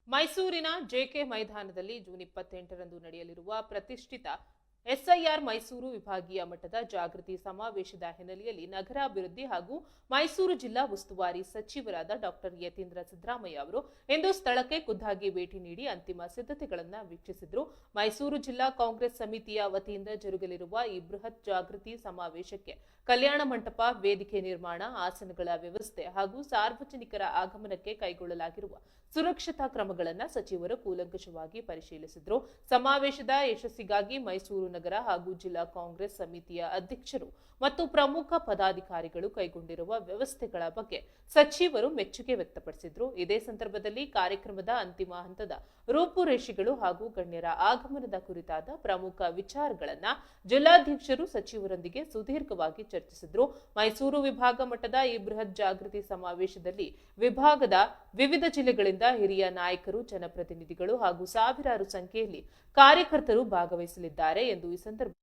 ಮೈಸೂರಿನ ಜೆಕೆ ಮೈದಾನದಲ್ಲಿ ಜೂನ್ 28ರಂದು ನಡೆಯಲಿರುವ ಪ್ರತಿಷ್ಠಿತ ಎಸ್ಐಆರ್ ಮೈಸೂರು ವಿಭಾಗೀಯ ಮಟ್ಟದ ಜಾಗೃತಿ ಸಮಾವೇಶದ ಹಿನ್ನೆಲೆಯಲ್ಲಿ ನಗರಾಭಿವೃದ್ಧಿ ಹಾಗೂ ಮೈಸೂರು ಜಿಲ್ಲಾ ಉಸ್ತುವಾರಿ ಸಚಿವರಾದ ಡಾಕ್ಟರ್ ಯತೀಂದ್ರ ಸಿದ್ದರಾಮಯ್ಯ ಅವರು ಇಂದು ಸ್ಥಳಕ್ಕೆ ಖುದ್ದಾಗಿ ಭೇಟಿ ನೀಡಿ ಅಂತಿಮ ಸಿದ್ಧತೆಗಳನ್ನು ವೀಕ್ಷಿಸಿದರು. ಮೈಸೂರು ಜಿಲ್ಲಾ ಕಾಂಗ್ರೆಸ್ ಸಮಿತಿಯ ವತಿಯಿಂದ ಜರುಗಲಿರುವ ಈ ಬೃಹತ್ ಜಾಗೃತಿ ಸಮಾವೇಶಕ್ಕೆ ಕಲ್ಯಾಣ ಮಂಟಪ, ವೇದಿಕೆ ನಿರ್ಮಾಣ, ಆಸನಗಳ ವ್ಯವಸ್ಥೆ ಹಾಗೂ ಸಾರ್ವಜನಿಕರ ಆಗಮನಕ್ಕೆ ಕೈಗೊಳ್ಳಲಾಗಿರುವ ಸುರಕ್ಷತಾ ಕ್ರಮಗಳನ್ನು ಸಚಿವರು ಕೂಲಂಕಷವಾಗಿ ಪರಿಶೀಲಿಸಿದರು. ಸಮಾವೇಶದ ಯಶಸ್ಸಿಗಾಗಿ ಮೈಸೂರು ನಗರ ಹಾಗೂ ಜಿಲ್ಲಾ ಕಾಂಗ್ರೆಸ್ ಸಮಿತಿಯ ಅಧ್ಯಕ್ಷರು ಮತ್ತು ಪ್ರಮುಖ ಪದಾಧಿಕಾರಿಗಳು ಕೈಗೊಂಡಿರುವ ವ್ಯವಸ್ಥೆಗಳ ಬಗ್ಗೆ ಸಚಿವರು ಮೆಚ್ಚುಗೆ ವ್ಯಕ್ತಪಡಿಸಿದರು. ಇದೇ ಸಂದರ್ಭದಲ್ಲಿ ಕಾರ್ಯಕ್ರಮದ ಅಂತಿಮ ಹಂತದ ರೂಪುರೇಷೆಗಳು ಹಾಗೂ ಗಣ್ಯರ ಆಗಮನದ ಕುರಿತಾದ ಪ್ರಮುಖ ವಿಚಾರಗಳನ್ನು ಜಿಲ್ಲಾಧ್ಯಕ್ಷರು ಸಚಿವರೊಂದಿಗೆ ಸುದೀರ್ಘವಾಗಿ ಚರ್ಚಿಸಿದರು. ಮೈಸೂರು ವಿಭಾಗ ಮಟ್ಟದ ಈ ಬೃಹತ್ ಜಾಗೃತಿ ಸಮಾವೇಶದಲ್ಲಿ ವಿಭಾಗದ ವಿವಿಧ ಜಿಲ್ಲೆಗಳಿಂದ ಹಿರಿಯ ನಾಯಕರು, ಜನಪ್ರತಿನಿಧಿಗಳು ಹಾಗೂ ಸಾವಿರಾರು ಸಂಖ್ಯೆಯಲ್ಲಿ ಕಾರ್ಯಕರ್ತರು ಭಾಗವಹಿಸಲಿದ್ದಾರೆ ಎಂದು ಈ ಸಂದರ್ಭ